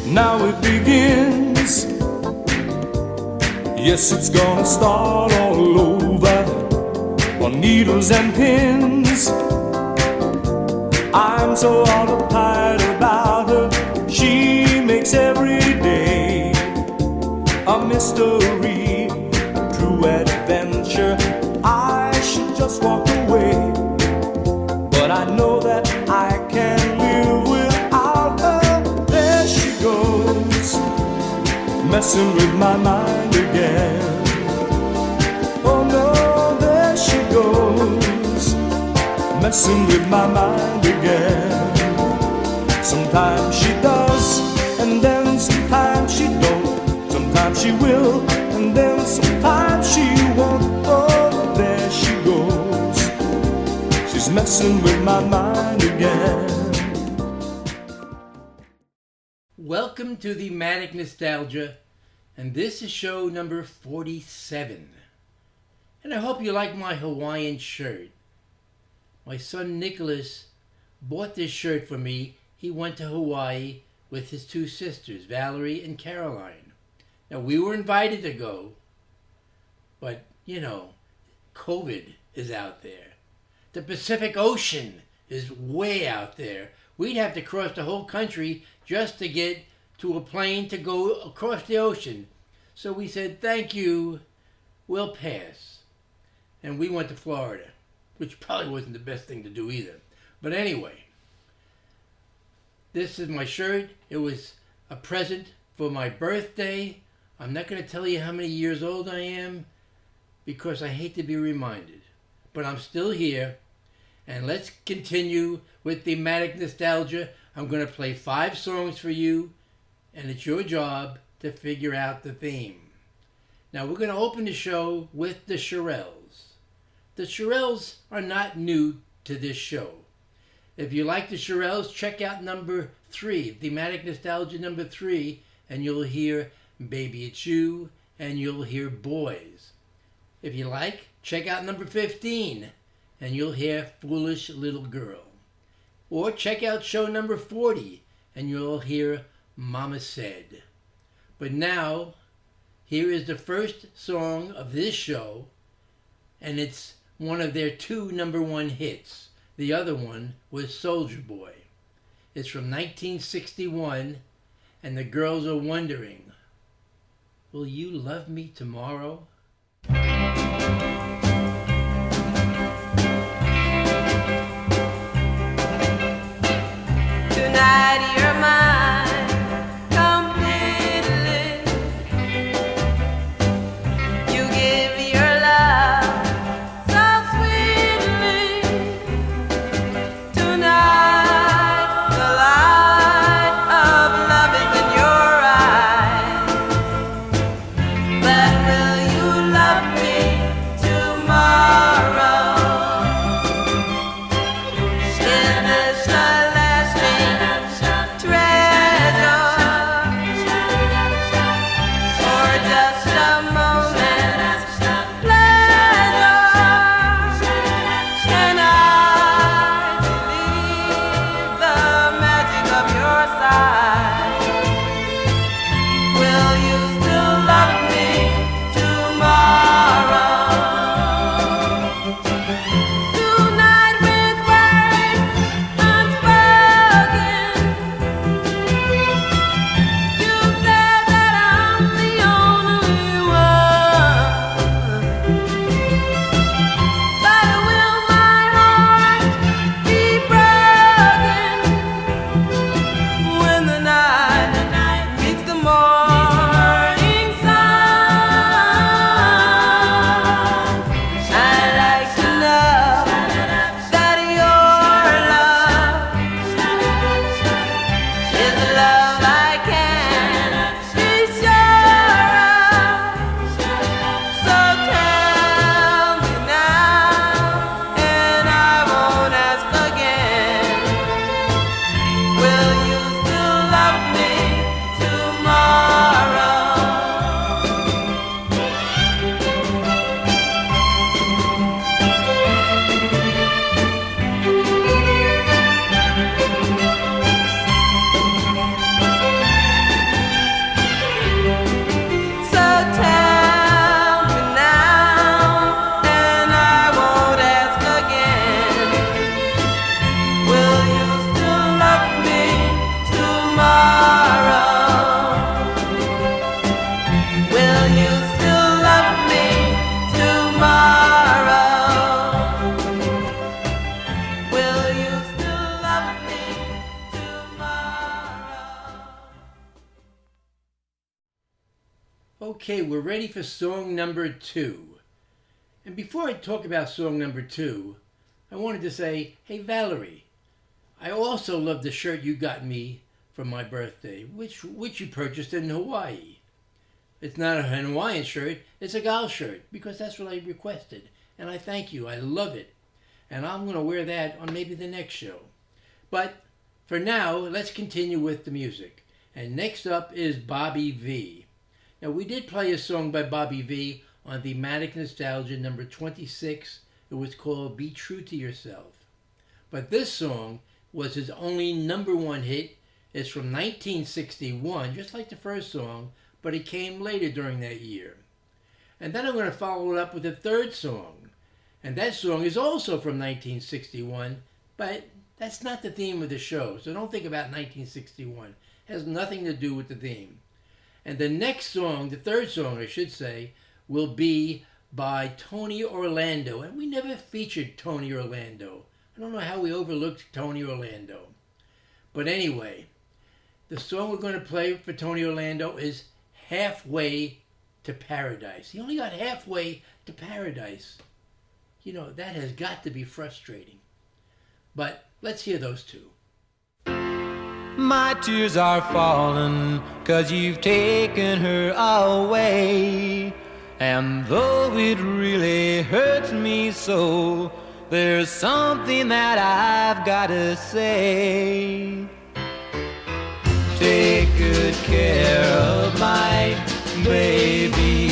Now it begins. Yes, it's gonna start all over on needles and pins. I'm so all uptight about her. She makes every day a mystery, a true adventure. I should just walk away, but I know that I can't live without her. There she goes, messing with my mind again. Oh no, there she goes, messing with my mind again. Sometimes she does, and then sometimes she don't. Sometimes she will, and then sometimes she won't. Oh, there she goes, she's messing with my mind again. Welcome to Thematic Nostalgia, and this is show number 47. And I hope you like my Hawaiian shirt. My son Nicholas bought this shirt for me. He went to Hawaii with his two sisters, Valerie and Caroline. Now, we were invited to go, but, you know, COVID is out there. The Pacific Ocean is way out there. We'd have to cross the whole country just to get to a plane to go across the ocean. So we said, thank you, we'll pass. And we went to Florida, which probably wasn't the best thing to do either. But anyway, this is my shirt. It was a present for my birthday. I'm not going to tell you how many years old I am because I hate to be reminded. But I'm still here. And let's continue with Thematic Nostalgia. I'm going to play 5 songs for you, and it's your job to figure out the theme. Now, we're going to open the show with the Shirelles. The Shirelles are not new to this show. If you like the Shirelles, check out number 3, Thematic Nostalgia number 3, and you'll hear Baby It's You, and you'll hear Boys. If you like, check out number 15, and you'll hear Foolish Little Girl. Or check out show number 40, and you'll hear Mama Said. But now, here is the first song of this show, and it's one of their 2 number 1 hits. The other one was Soldier Boy. It's from 1961, and the girls are wondering, will you love me tomorrow? Tonight you're mine completely. You give your love so sweetly. Tonight the light of love is in your eyes. But will you Okay, we're ready for song number 2. And before I talk about song number 2, I wanted to say, hey Valerie, I also love the shirt you got me for my birthday, which you purchased in Hawaii. It's not a Hawaiian shirt, it's a gal shirt, because that's what I requested. And I thank you, I love it. And I'm going to wear that on maybe the next show. But for now, let's continue with the music. And next up is Bobby V. Now, we did play a song by Bobby V on Thematic Nostalgia number 26. It was called Be True to Yourself. But this song was his only number 1 hit. It's from 1961, just like the first song, but it came later during that year. And then I'm going to follow it up with a third song. And that song is also from 1961, but that's not the theme of the show. So don't think about 1961. It has nothing to do with the theme. And the next song, the third song I should say, will be by Tony Orlando. And we never featured Tony Orlando. I don't know how we overlooked Tony Orlando. But anyway, the song we're going to play for Tony Orlando is Halfway to Paradise. He only got halfway to paradise. You know, that has got to be frustrating. But let's hear those two. My tears are falling 'cause you've taken her away. And though it really hurts me so, there's something that I've gotta say. Take good care of my baby.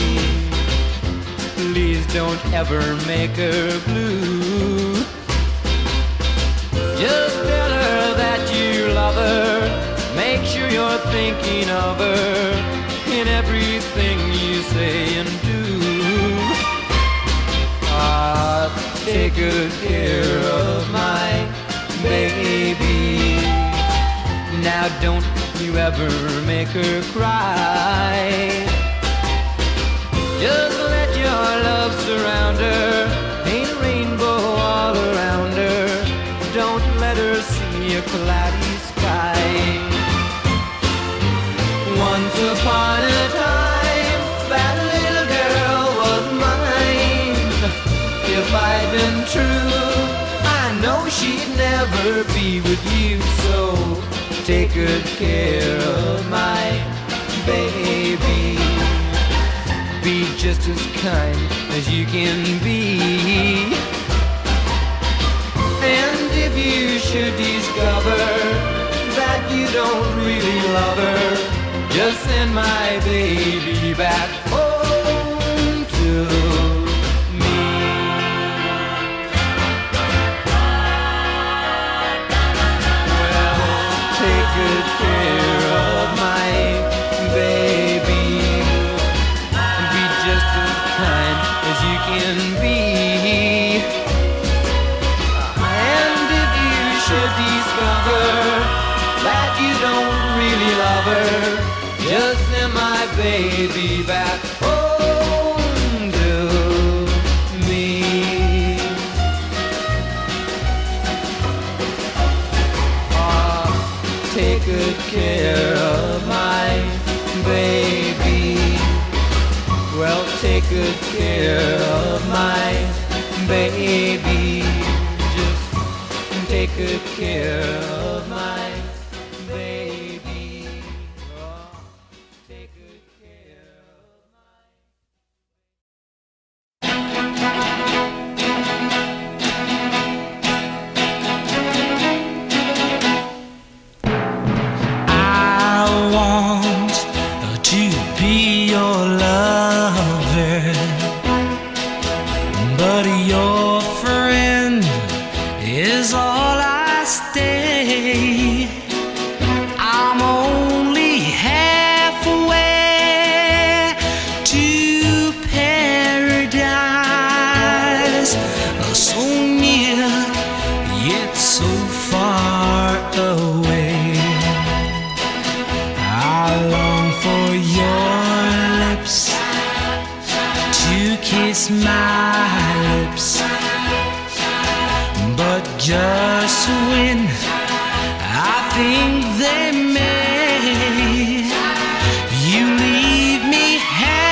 Please don't ever make her blue. Just tell her that you love her. Make sure you're thinking of her in everything you say and do. Take good care of my baby. Now don't you ever make her cry. Just let your love surround her. Paint a rainbow all around her. Don't let her see a cloudy sky. Once upon a time, that little girl was mine. If I'd been true, I know she'd never be with you. So take good care of my baby. Be just as kind as you can be. And if you should discover that you don't really love her, just send my baby back home to me. Well, take good care of my baby. Be just as kind as you can be. And if you should discover that you don't really love her, just send my baby back home to me. Take good care of my baby. Well, take good care of my baby. Just take good care of my baby. Oh, take good care of my I want to be your lover, but your friend is all I stay. I'm only halfway to paradise, so near yet so far away. I long for your lips to kiss my lips, but just when I think they may, you leave me half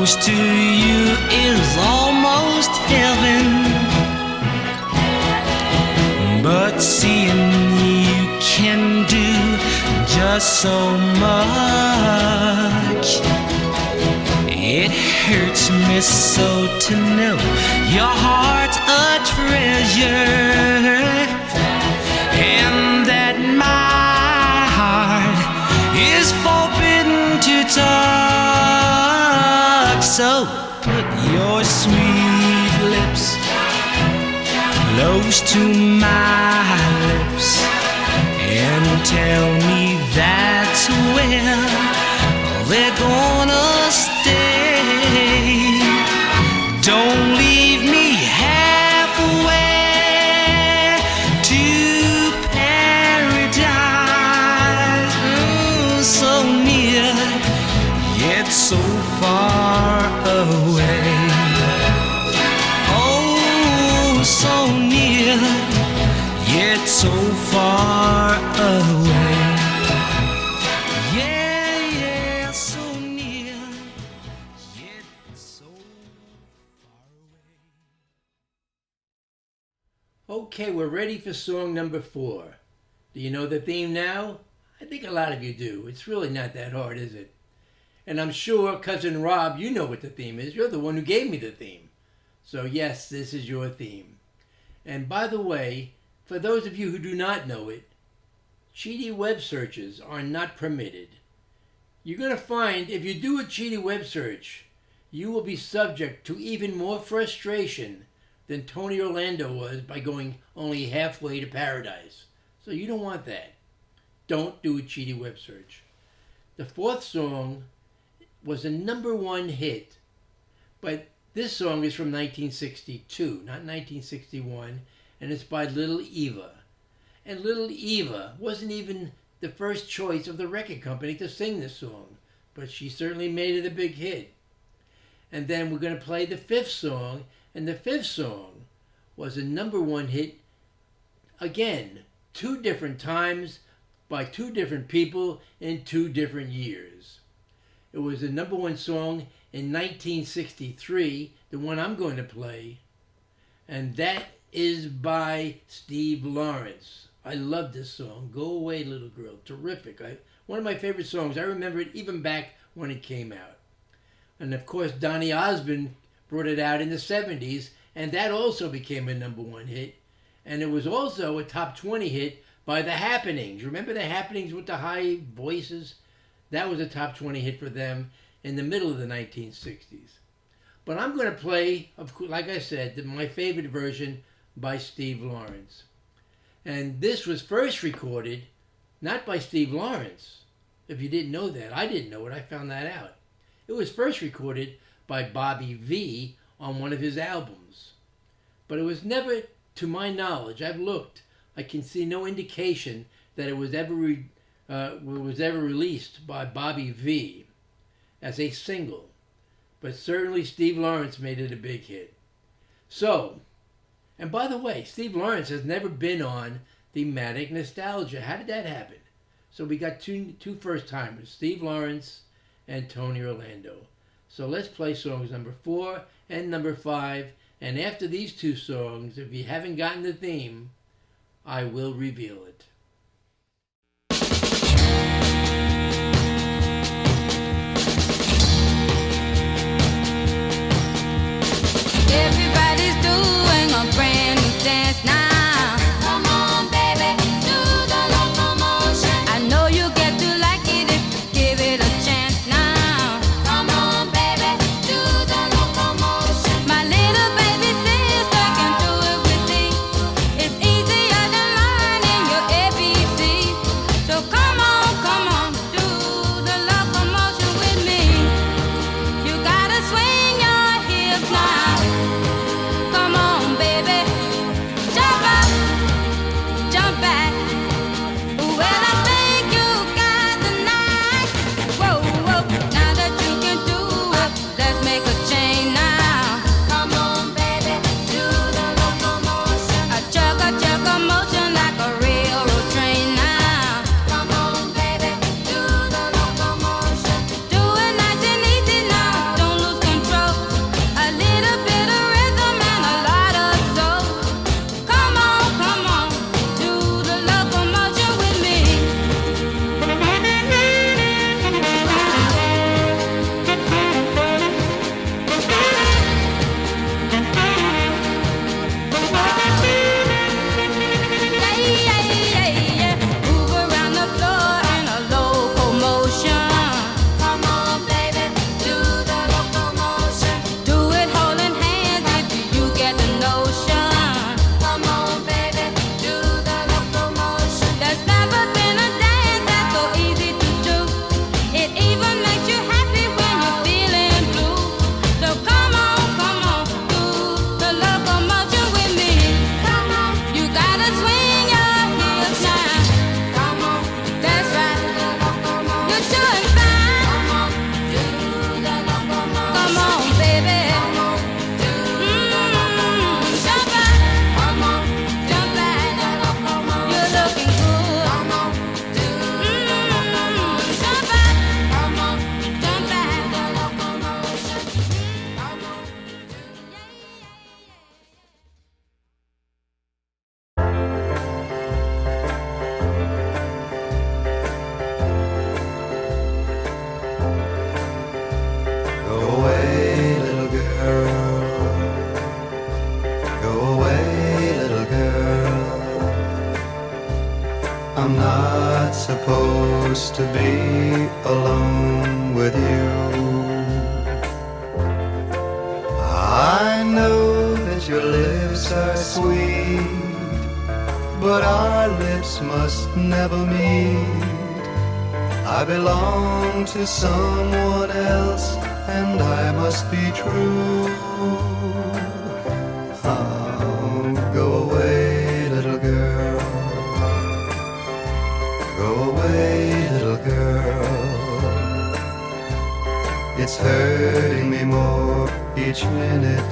close to you is almost heaven. But seeing you can do just so much, it hurts me so to know your heart's a treasure, and that my heart is forbidden to touch. So put your sweet lips close to my lips and tell me that's where they're gonna stay. Don't leave me halfway to paradise. So near, yet so far away. Oh, so near, yet so far away. Yeah, yeah, so near, yet so far away. Okay, we're ready for song number 4. Do you know the theme now? I think a lot of you do. It's really not that hard, is it? And I'm sure, Cousin Rob, you know what the theme is. You're the one who gave me the theme. So yes, this is your theme. And by the way, for those of you who do not know it, cheaty web searches are not permitted. You're going to find if you do a cheaty web search, you will be subject to even more frustration than Tony Orlando was by going only halfway to paradise. So you don't want that. Don't do a cheaty web search. The 4th song was a #1 hit, but this song is from 1962, not 1961, and it's by Little Eva. And Little Eva wasn't even the first choice of the record company to sing this song, but she certainly made it a big hit. And then we're going to play the 5th song, and the 5th song was a #1 hit, again, 2 different times by 2 different people in 2 different years. It was a #1 song in 1963, the one I'm going to play, and that is by Steve Lawrence. I love this song, Go Away Little Girl, terrific. One of my favorite songs. I remember it even back when it came out. And of course, Donny Osmond brought it out in the 70s, and that also became a #1 hit. And it was also a top 20 hit by The Happenings. Remember The Happenings with the high voices? That was a top 20 hit for them in the middle of the 1960s. But I'm going to play, like I said, my favorite version by Steve Lawrence. And this was first recorded not by Steve Lawrence. If you didn't know that, I didn't know it. I found that out. It was first recorded by Bobby V on one of his albums. But it was never, to my knowledge, I've looked, I can see no indication that it was ever released by Bobby V as a single. But certainly Steve Lawrence made it a big hit. So, and by the way, Steve Lawrence has never been on Thematic Nostalgia. How did that happen? So we got two first-timers, Steve Lawrence and Tony Orlando. So let's play songs number 4 and number 5. And after these 2 songs, if you haven't gotten the theme, I will reveal it. Everybody's doing a brand new dance now. Come on, baby, do the locomotion. I know you get to like it if you give it a chance now. Come on, baby, do the locomotion. My little baby sister can do it with me. It's easier than learning your I'm not supposed to be alone with you. I know that your lips are sweet, but our lips must never meet. I belong to someone else, and I must be true. Oh, go away, little girl. Go away, little girl. It's hurting me more each minute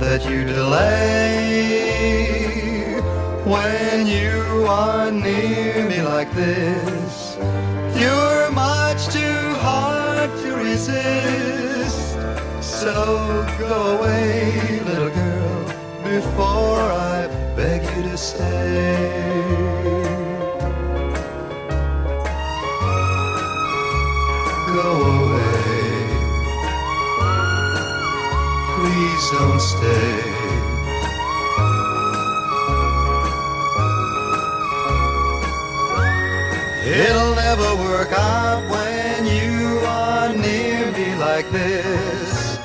that you delay. When you are near me like this, you're much too hard to resist. So go away, little girl, before I beg you to stay. Go away, please don't stay. It'll never work out when you are near me like this.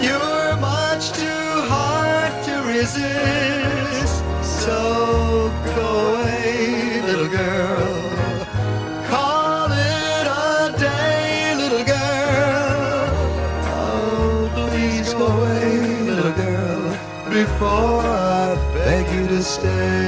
You're much too hard to resist. So go away, little girl. Call it a day, little girl. Oh, please go away, little girl, before I beg you to stay.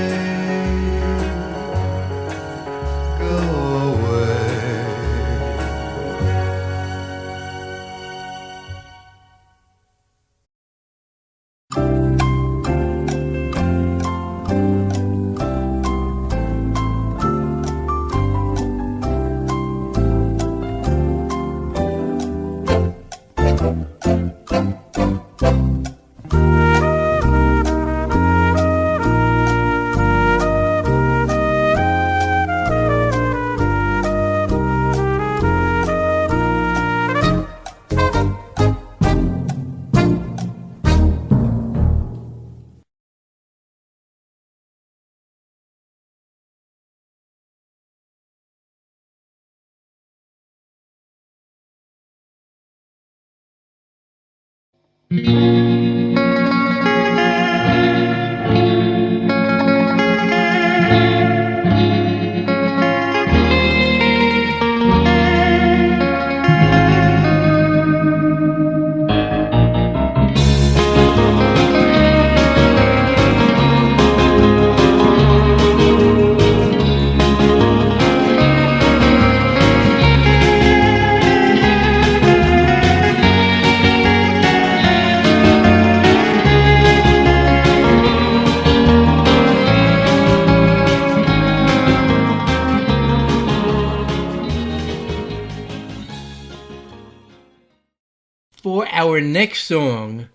For our next song,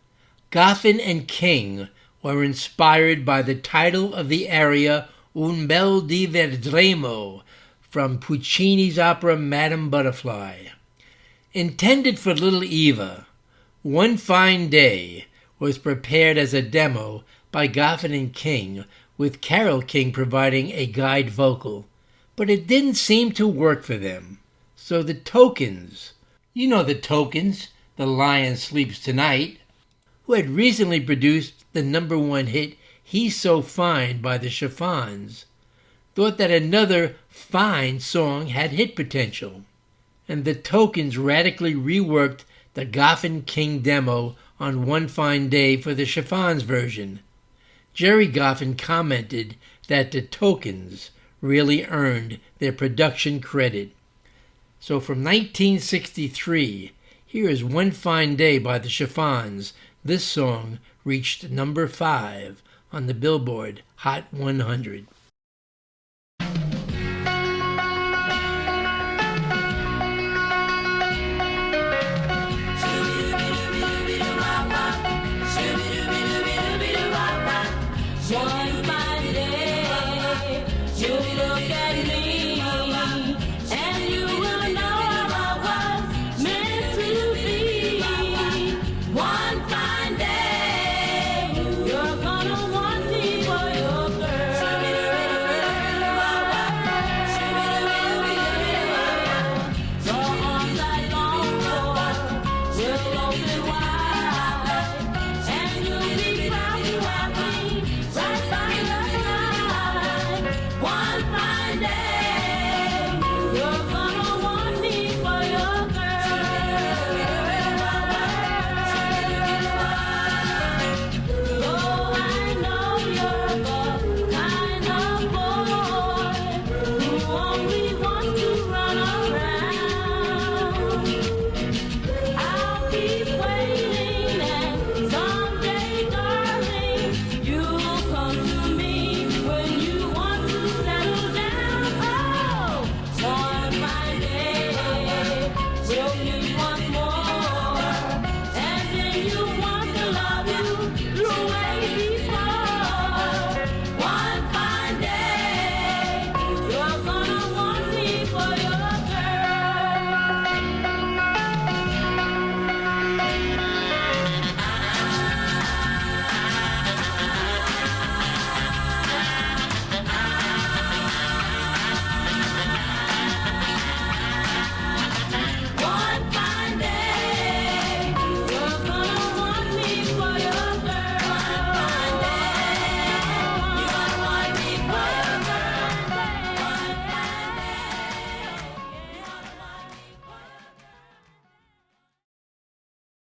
Goffin and King were inspired by the title of the aria Un bel di Vedremo from Puccini's opera Madame Butterfly. Intended for Little Eva, One Fine Day was prepared as a demo by Goffin and King, with Carole King providing a guide vocal, but it didn't seem to work for them. So the Tokens, you know the Tokens, The Lion Sleeps Tonight, who had recently produced the #1 hit He's So Fine by the Chiffons, thought that another fine song had hit potential, and the Tokens radically reworked the Goffin King demo on One Fine Day for the Chiffons version. Jerry Goffin commented that the Tokens really earned their production credit. So from 1963, here is One Fine Day by the Chiffons. This song reached #5 on the Billboard Hot 100. One fine day, you look at me, and you will know I was meant to be. One fine day, you're gonna want me for your girl.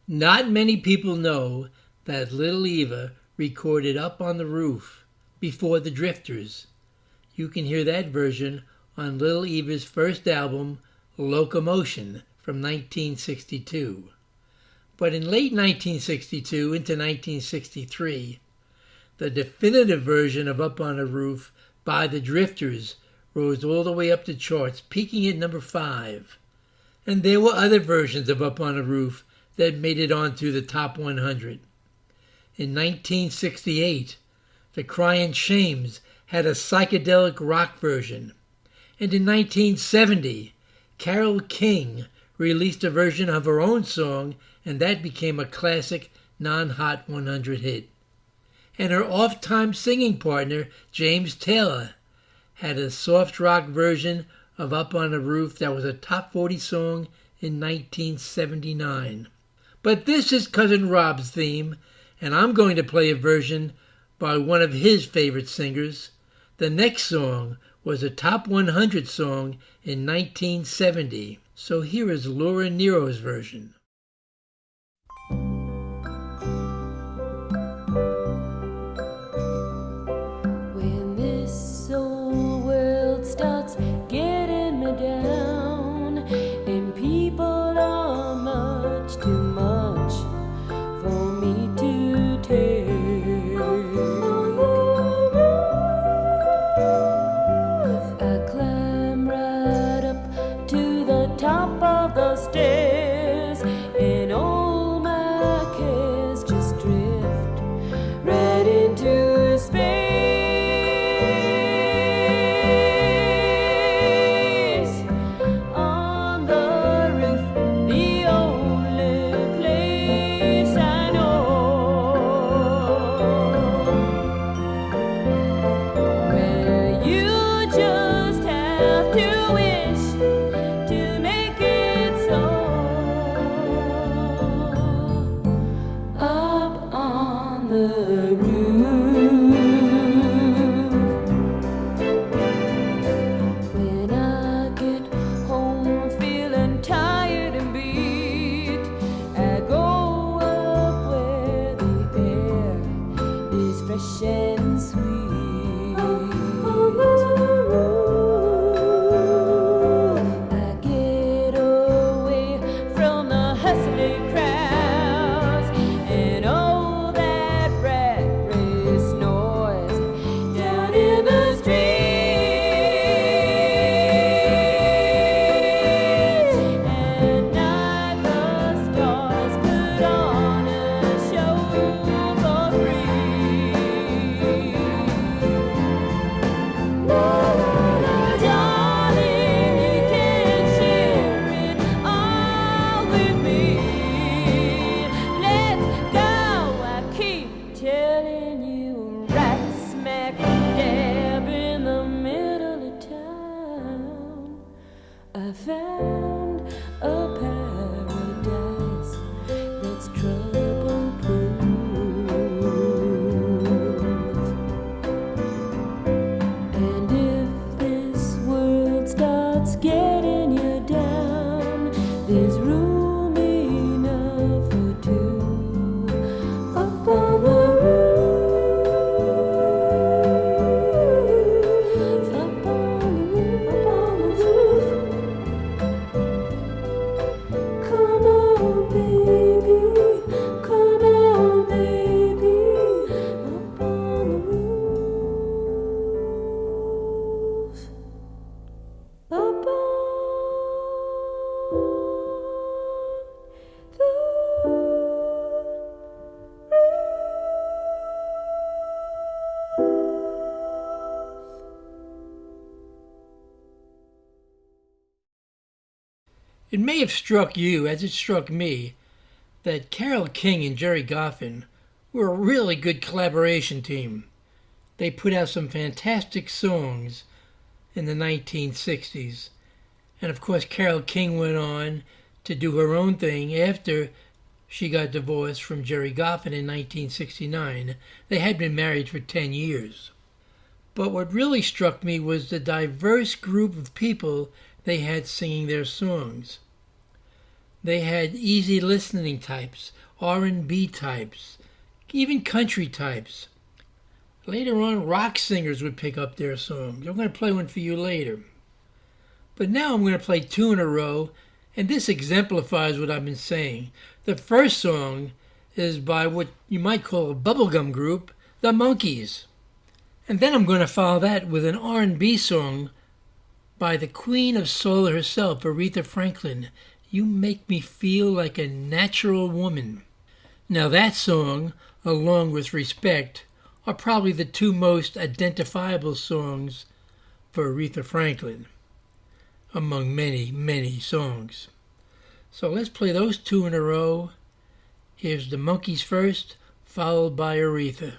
Not many people know that Little Eva recorded Up on the Roof before the Drifters. You can hear that version on Little Eva's first album, Locomotion, from 1962. But in late 1962 into 1963, the definitive version of Up on the Roof by the Drifters rose all the way up the charts, peaking at number 5. And there were other versions of Up on the Roof that made it onto the top 100. In 1968, the Cryin' Shames had a psychedelic rock version. And in 1970, Carole King released a version of her own song, and that became a classic non-Hot 100 hit. And her oft-time singing partner, James Taylor, had a soft rock version of Up on the Roof that was a top 40 song in 1979. But this is Cousin Rob's theme, and I'm going to play a version by one of his favorite singers. The next song was a top 100 song in 1970. So here is Laura Nero's version. When this old world starts getting me down, and people are much too much for me to take, I climb right up to the top of the stairs, and all my cares just drift right into space. On the roof, the only place I know, where you just have to wish to make it so. Up on the roof, when I get home feeling tired and beat, I go up where the air is fresh and sweet. I get away from the hustling crowds and all that rat race noise down in the streets. At night the stars put on a show for free. La, la, la, darling, you can share it all with me. Let's go, I keep telling you, right smack dab in the middle of town, I found a paradise that's trouble-proof. And if this world starts getting you down, there's room enough for two up on the roof. Up on the roof, up on the roof. Come on, baby, come on, baby, up on the roof. Up on the roof. It may have struck you, as it struck me, that Carole King and Jerry Goffin were a really good collaboration team. They put out some fantastic songs in the 1960s. And of course, Carole King went on to do her own thing after she got divorced from Jerry Goffin in 1969. They had been married for 10 years. But what really struck me was the diverse group of people they had singing their songs. They had easy listening types, R&B types, even country types. Later on, rock singers would pick up their songs. I'm going to play one for you later. But now I'm going to play two in a row, and this exemplifies what I've been saying. The first song is by what you might call a bubblegum group, the Monkees. And then I'm going to follow that with an R&B song by the Queen of Soul herself, Aretha Franklin. You Make Me Feel Like a Natural Woman. Now that song, along with Respect, are probably the two most identifiable songs for Aretha Franklin, among many, many songs. So let's play those two in a row. Here's the Monkees first, followed by Aretha.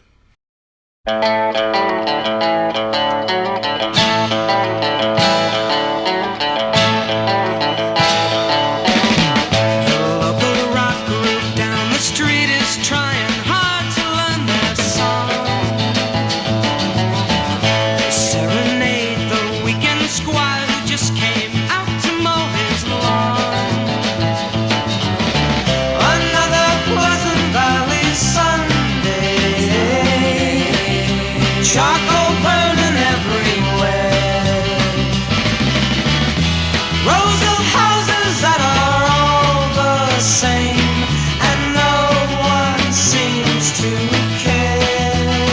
Charcoal burning everywhere. Rows of houses that are all the same, and no one seems to care.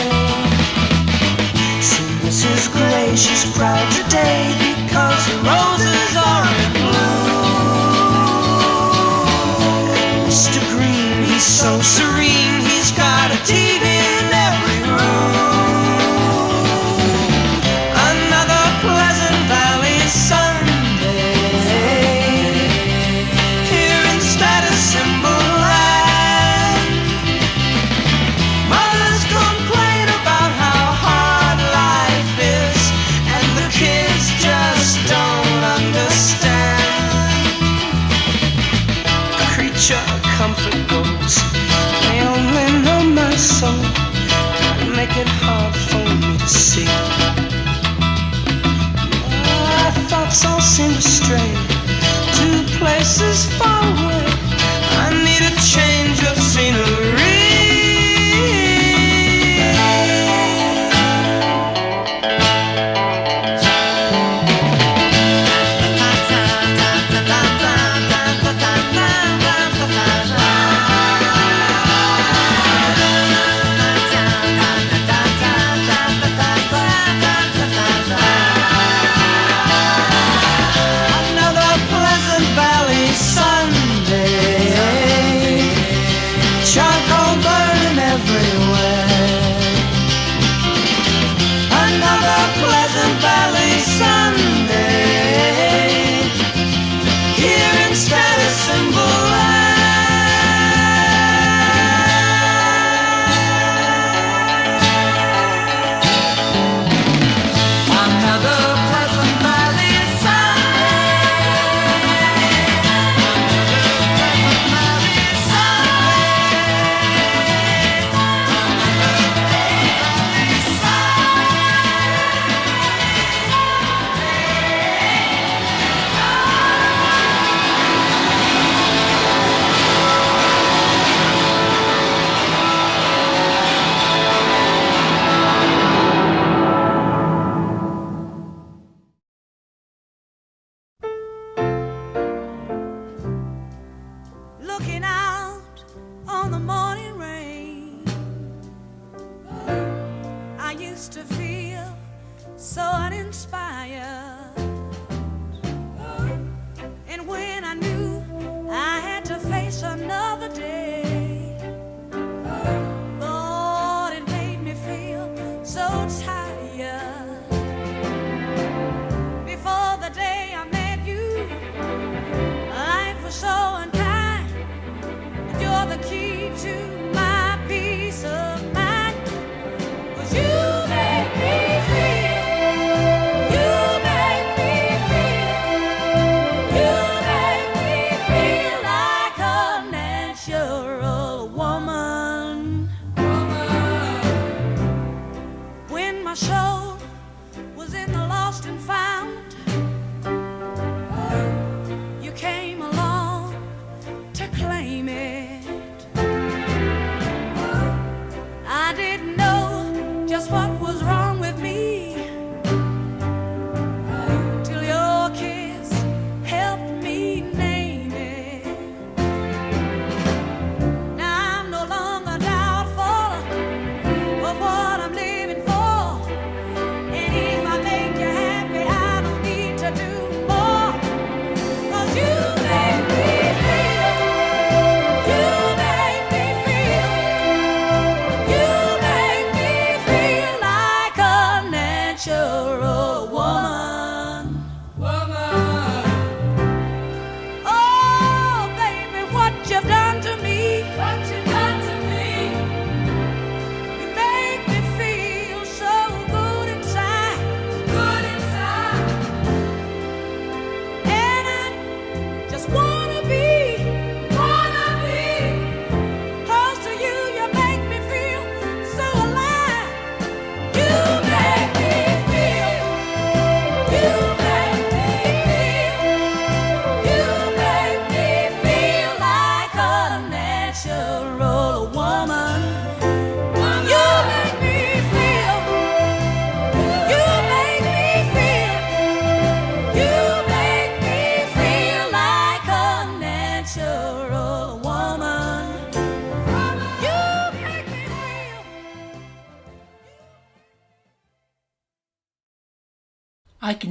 So Mrs. Gray, she's proud today because the roses are in bloom. Mr. Green, he's so serene, he's got a TV in every room. Comfort goes, they only know my soul, try to make it hard for me to see. My thoughts all seem to stray to places far away. I need a change of scenery.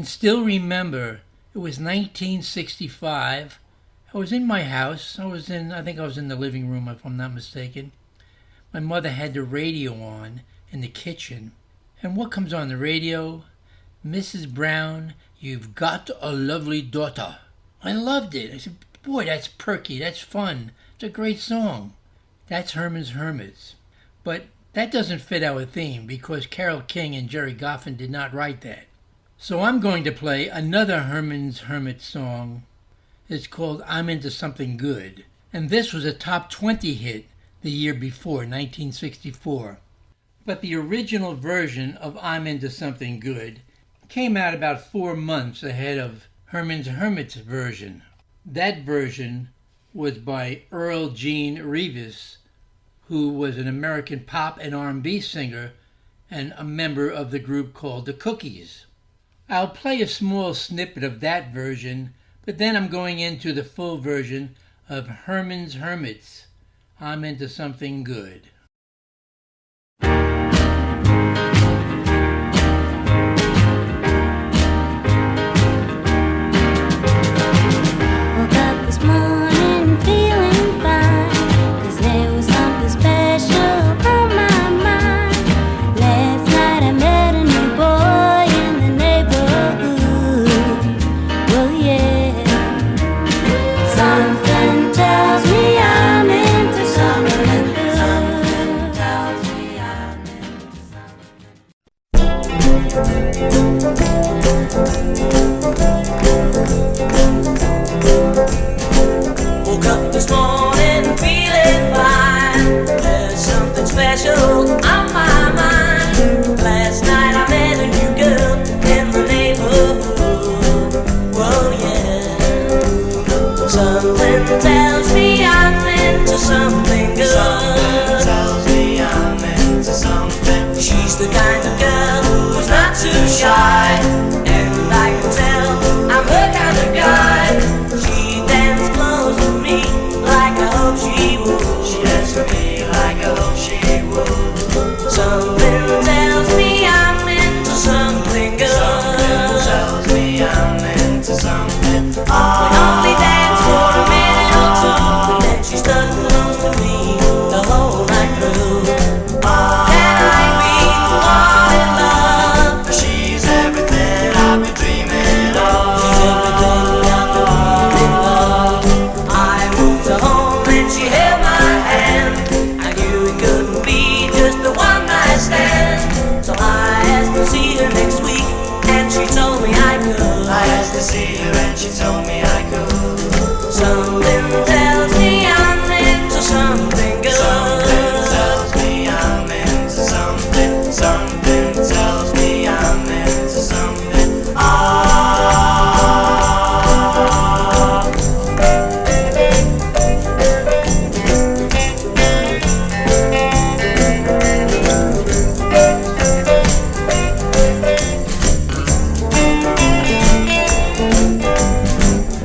can still remember it was 1965. I was in my house. I think I was in the living room, if I'm not mistaken. My mother had the radio on in the kitchen. And what comes on the radio? Mrs. Brown, you've got a lovely daughter. I loved it. I said, boy, that's perky. That's fun. It's a great song. That's Herman's Hermits. But that doesn't fit our theme because Carole King and Jerry Goffin did not write that. So I'm going to play another Herman's Hermits song. It's called I'm Into Something Good. And this was a top 20 hit the year before, 1964. But the original version of I'm Into Something Good came out about 4 months ahead of Herman's Hermits version. That version was by Earl Jean Revis, who was an American pop and R&B singer and a member of the group called the Cookies. I'll play a small snippet of that version, but then I'm going into the full version of Herman's Hermits, I'm Into Something Good. Woke up this morning feeling fine, 'cause there was something special on my mind. Last night I met a new boy in the neighborhood. Well, yeah. Something tells me I'm into something good. Something tells me I'm into Woke up this morning feeling fine. There's something special on my mind. Last night I met a new girl in the neighborhood. Whoa, yeah. Something tells me I'm into something good. Something tells me I'm into something. She's the kind of girl who's not too shy, and I can tell I'm her kind of guy. She dances close to me like I hope she would. She dances to me like I hope she would. Something tells me I'm into something good. Something tells me I'm into something. We only dance for a minute or two, and then she stuck close to me the whole night through. Can I be the one in love? She's everything I've been dreaming of. She's everything I've been dreaming of. I moved her home and she held my hand. I knew it couldn't be just a one night stand. So I asked to see her next week, and she told me I could. I asked to see her and she told me I could. Something tells me I'm into something good. Something tells me I'm into something. Something tells me I'm into something.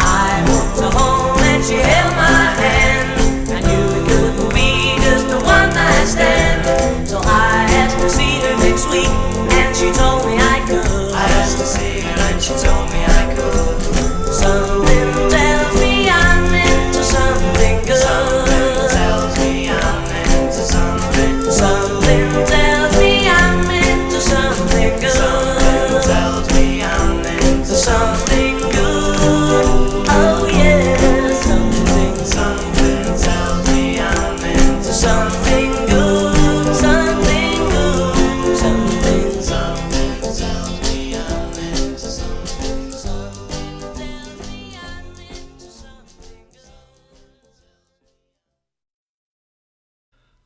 I walked her home and she held my hand. I knew it couldn't be just a one night stand. So I asked to see her next week, and she told me I could. I asked to see her and she told me I could. Something tells me I'm into something good. Something tells me I'm into something. Something tells me I'm into something good. Something tells me I'm into something good. Oh yeah, something tells me I'm into something good. Something good. Something tells me I'm into something. Something tells me I'm into something good.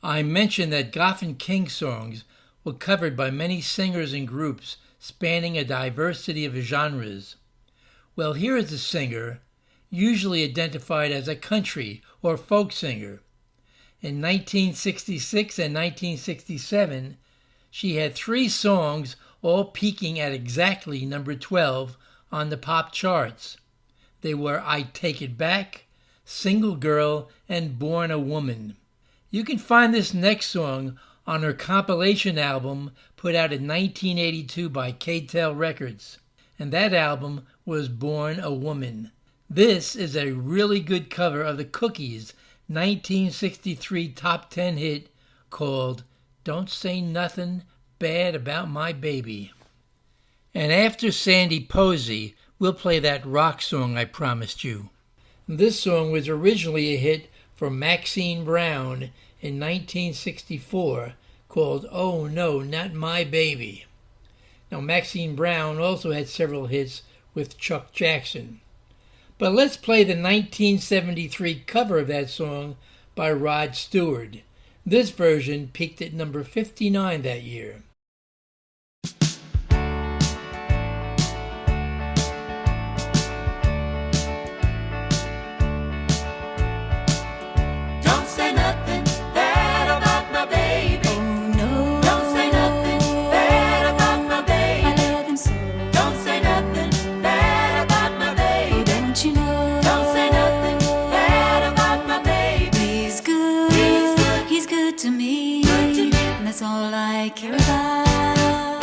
I mentioned that Goffin King songs were covered by many singers and groups spanning a diversity of genres. Well, here is a singer, usually identified as a country or folk singer. In 1966 and 1967, she had 3 songs all peaking at exactly number 12 on the pop charts. They were I Take It Back, Single Girl, and Born a Woman. You can find this next song on her compilation album put out in 1982 by K-Tel Records. and that album was Born a Woman. This is a really good cover of the Cookies' 1963 top 10 hit called Don't Say Nothing Bad About My Baby. And after Sandy Posey, we'll play that rock song I promised you. This song was originally a hit for Maxine Brown in 1964 called Oh No, Not My Baby. Now, Maxine Brown also had several hits with Chuck Jackson. But let's play the 1973 cover of that song by Rod Stewart. This version peaked at number 59 that year. Don't say nothing bad about my baby. Oh no, Don't say nothing bad about my baby. I love him so. Don't say nothing bad about my Oh, baby. don't you know? Don't say nothing bad about my baby. He's good. He's good to me. And that's all I care about.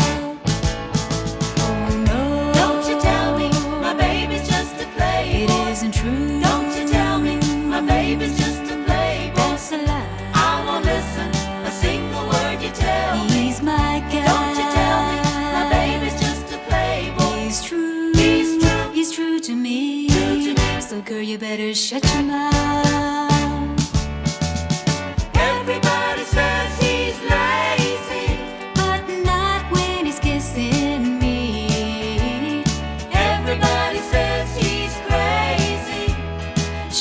Oh no, Don't you tell me my baby's just a it playboy. isn't true. Don't you tell me my baby's just a playboy. That's a lie. I won't listen a single word you tell me. He's my guy. Don't you tell me my baby's just a playboy. He's true. He's true. He's true to me. True to me. So girl, you better shut your mouth. Everybody says he's lazy. But not when he's kissing me. Everybody says he's crazy.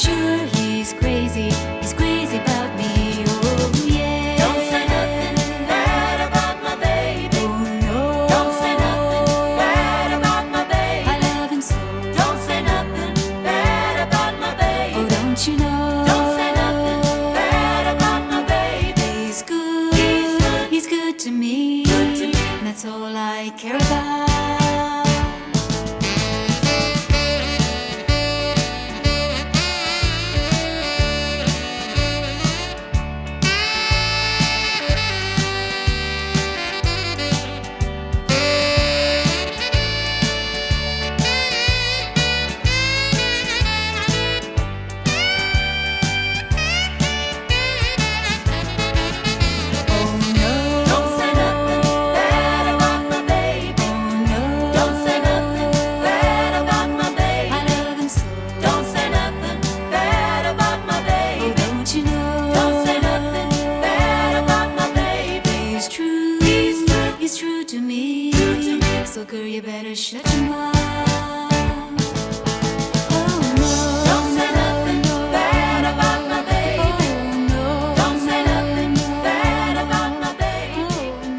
Sure, he's crazy. He's crazy about me. Oh yeah. Don't say nothing bad about my baby. Oh no. Don't say nothing bad about my baby. I love him so. Don't say nothing bad about my baby. Oh, don't you know? Don't say nothing bad about my baby. He's good. He's good. He's good to me. Good to me. And that's all I care about. Oh no. Don't say nothing bad about my baby. Oh no. Don't say nothing bad about my baby. I love him so. Don't say nothing bad about my Oh, baby. don't you know? Don't say nothing bad about my baby. He's true. He's true. He's true to me. True to me. So girl, you better shut your mouth. Oh no. Don't say nothing bad about my baby. Oh no. Don't say nothing bad about my baby. Oh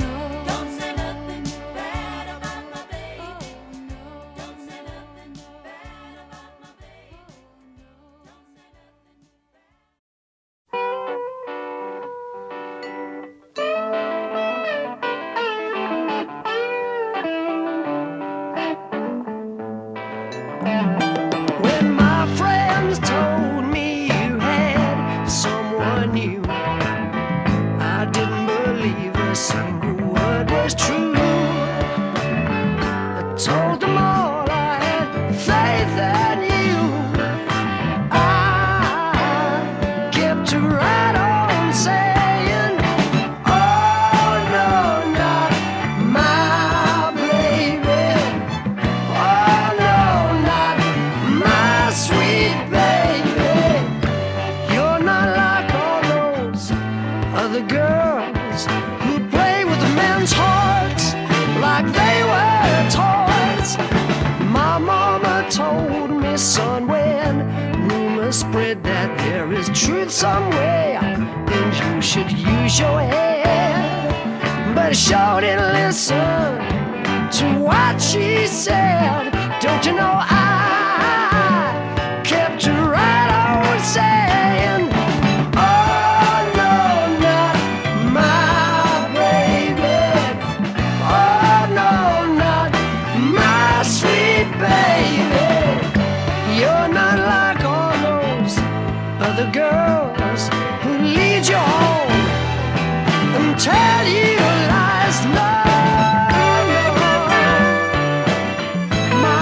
no. Don't say nothing bad about my baby. Oh no. Don't say nothing bad about my baby. When my friends told me you had someone new, I didn't believe a single word was true. I told them all I had faith in you. I kept right on saying, oh no, not my baby. Oh no, not my sweet baby. You're not like all those other girls who play with men's hearts like they were toys. My mama told me, son, when rumors spread that there is truth somewhere, then you should use your head. But I sure didn't listen to what she said. Don't you know I kept right on saying, oh no, not my baby. Oh no, not my sweet baby. You're not like all those other girls who lead you home and tell you lies. No, no. My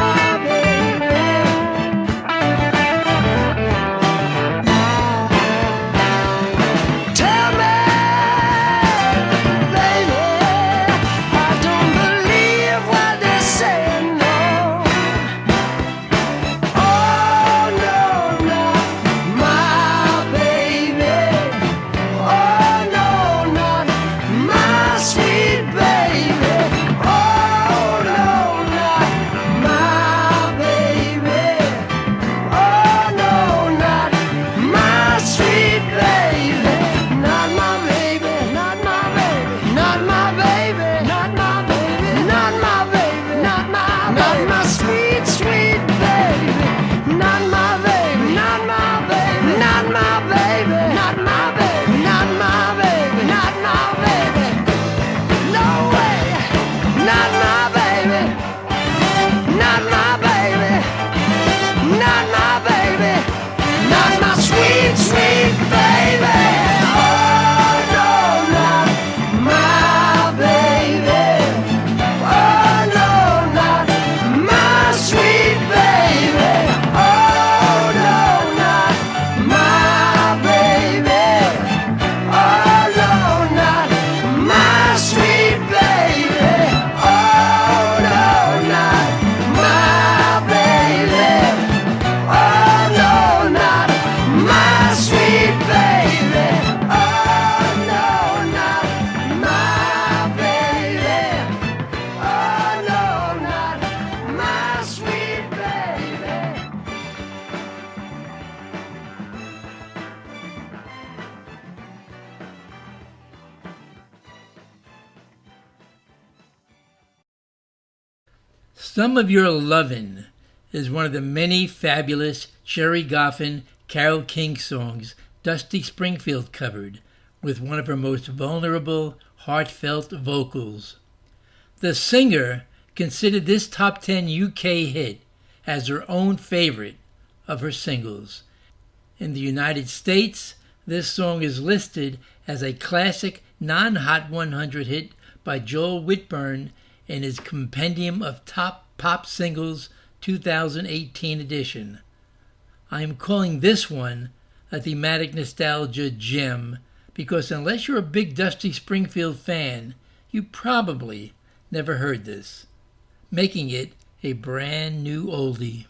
Some of Your Lovin' is one of the many fabulous Jerry Goffin, Carole King songs Dusty Springfield covered with one of her most vulnerable, heartfelt vocals. The singer considered this top 10 UK hit as her own favorite of her singles. In the United States, this song is listed as a classic non-Hot 100 hit by Joel Whitburn in his Compendium of Top Pop Singles 2018 edition. I am calling this one a Thematic Nostalgia gem because unless you're a big Dusty Springfield fan, you probably never heard this, making it a brand new oldie.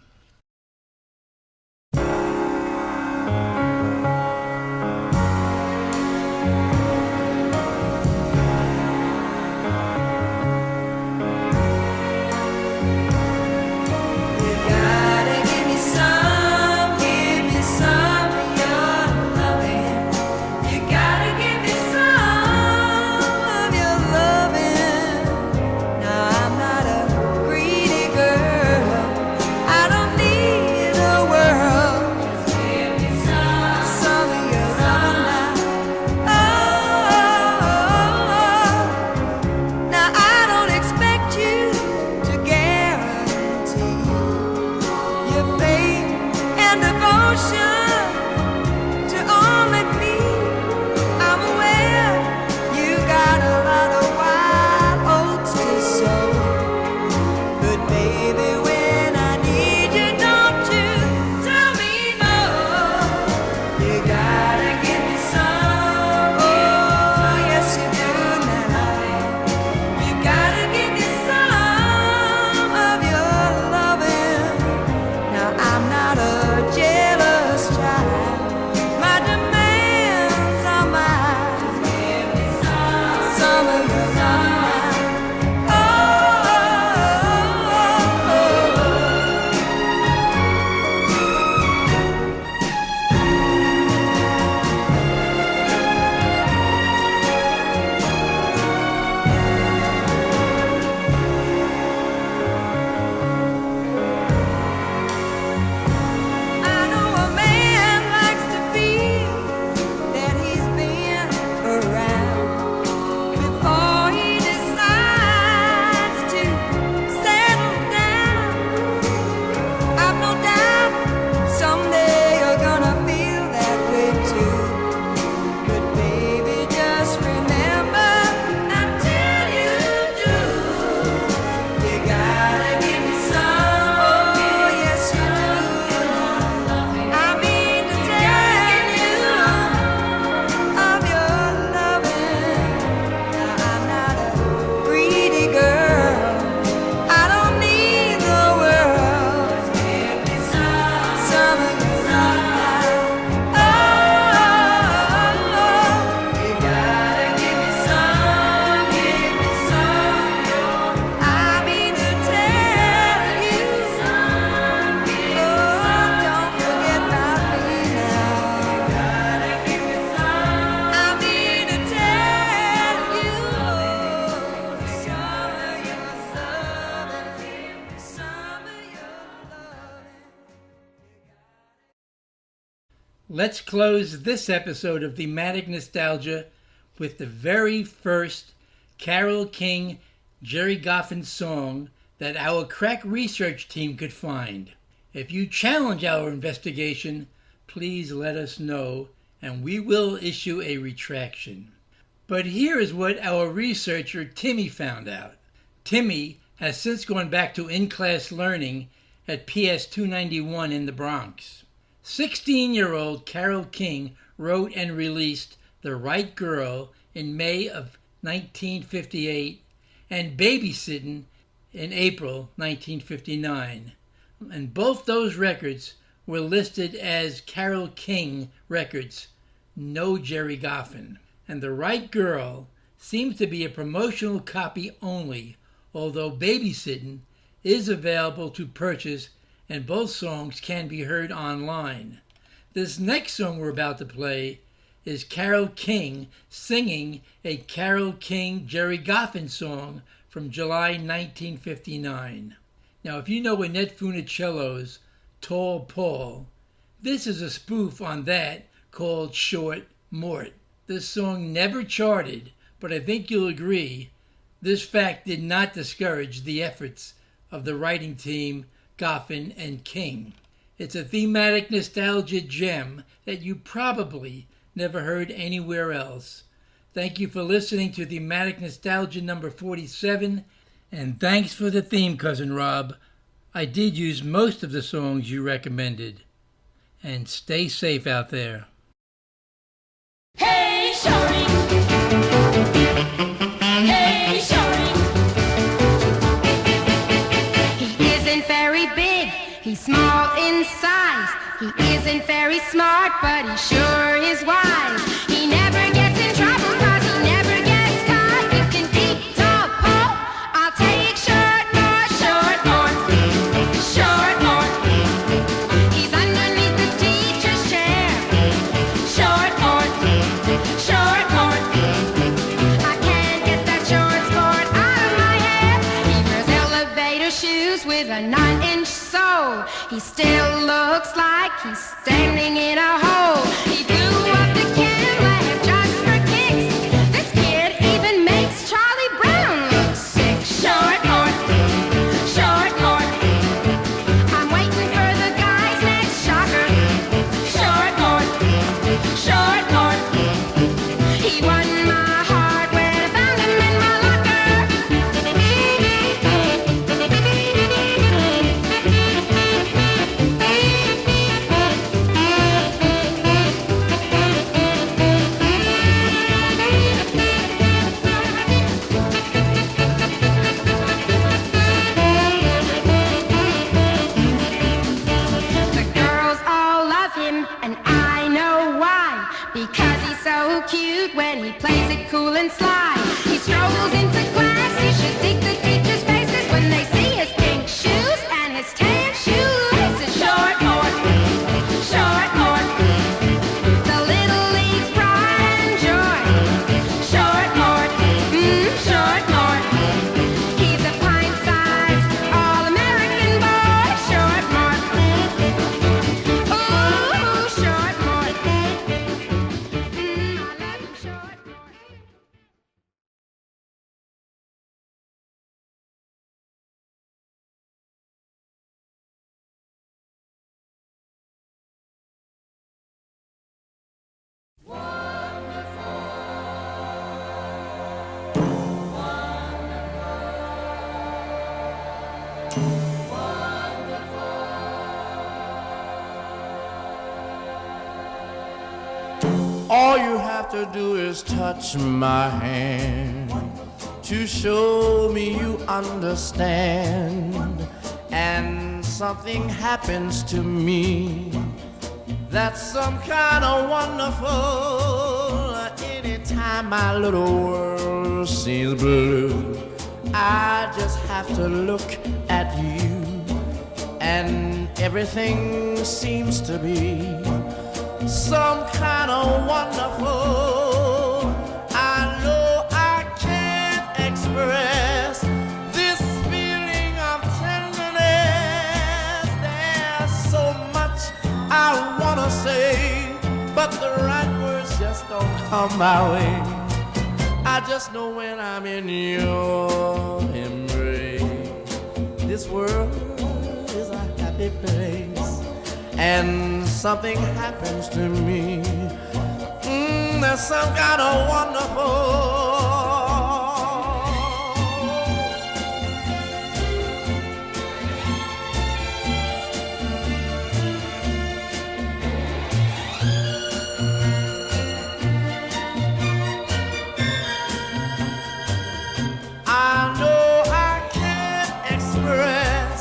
Let's close this episode of Thematic Nostalgia with the very first Carole King, Jerry Goffin song that our crack research team could find. If you challenge our investigation, please let us know and we will issue a retraction. But here is what our researcher Timmy found out. Timmy has since gone back to in-class learning at PS 291 in the Bronx. 16-year-old Carole King wrote and released The Right Girl in May of 1958 and Babysittin' in April 1959. And both those records were listed as Carole King records, no Jerry Goffin. And The Right Girl seems to be a promotional copy only, although Babysittin' is available to purchase and both songs can be heard online. This next song we're about to play is Carole King singing a Carole King Jerry Goffin song from July 1959. Now, if you know Annette Funicello's Tall Paul, this is a spoof on that called Short Mort. This song never charted, but I think you'll agree this fact did not discourage the efforts of the writing team Goffin and King. It's a thematic nostalgia gem that you probably never heard anywhere else. Thank you for listening to Thematic Nostalgia number 47, and thanks for the theme, Cousin Rob. I did use most of the songs you recommended. And stay safe out there. Hey, shorty. Hey, shorty. He isn't very big. He's small in size. He isn't very smart, but he sure is wise. He never gets in trouble 'cause he never gets caught. You can keep tall, Paul. I'll take short more, short more, short more. He's underneath the teacher's chair. Short more, short more. I can't get that short sport out of my hair. He wears elevator shoes with a 9-inch sole. He still looks like he's standing in a hole. He blew up the chem lab just for kicks. This kid even makes Charlie Brown look sick. Short more, short more. I'm waiting for the guy's next shocker. Short more, short more. He won my heart when I found him in my locker. The girls all love him, and I know why. Because he's so cute when he plays it cool and sly. He strolls into class, you should dig the teachers' faces when they see his pink shoes and his tan shoelaces. Short more, short more. The little league's pride and joy. Short more, short more. He's a pint-sized all-American boy. Short more. Ooh, short more. I love you, short more. All you have to do is touch my hand to show me you understand. And something happens to me that's some kind of wonderful. Anytime my little world seems blue, I just have to look at you, and everything seems to be some kind of wonderful. I know I can't express this feeling of tenderness. There's so much I wanna say, but the right words just don't come my way. I just know when I'm in your embrace, this world is a happy place. And something happens to me, there's some kind of wonderful. I know I can't express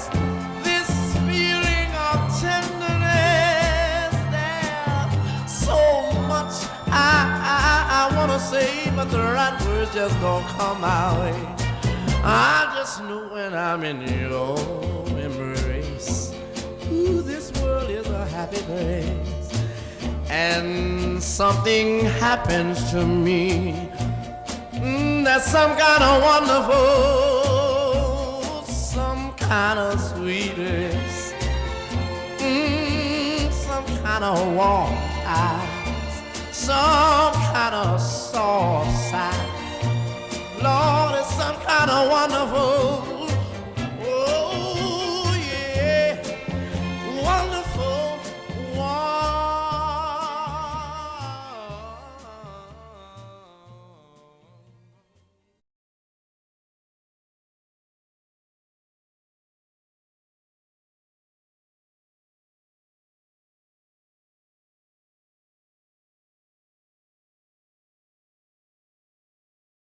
this feeling of tenderness. There's so much I wanna say, but the right words just don't come my way. I just know when I'm in your embrace, ooh, this world is a happy place. And something happens to me, that's some kind of wonderful, some kind kind of sweet lips, some kind of warm eyes, some kind of soft sigh. Lord, it's some kind of wonderful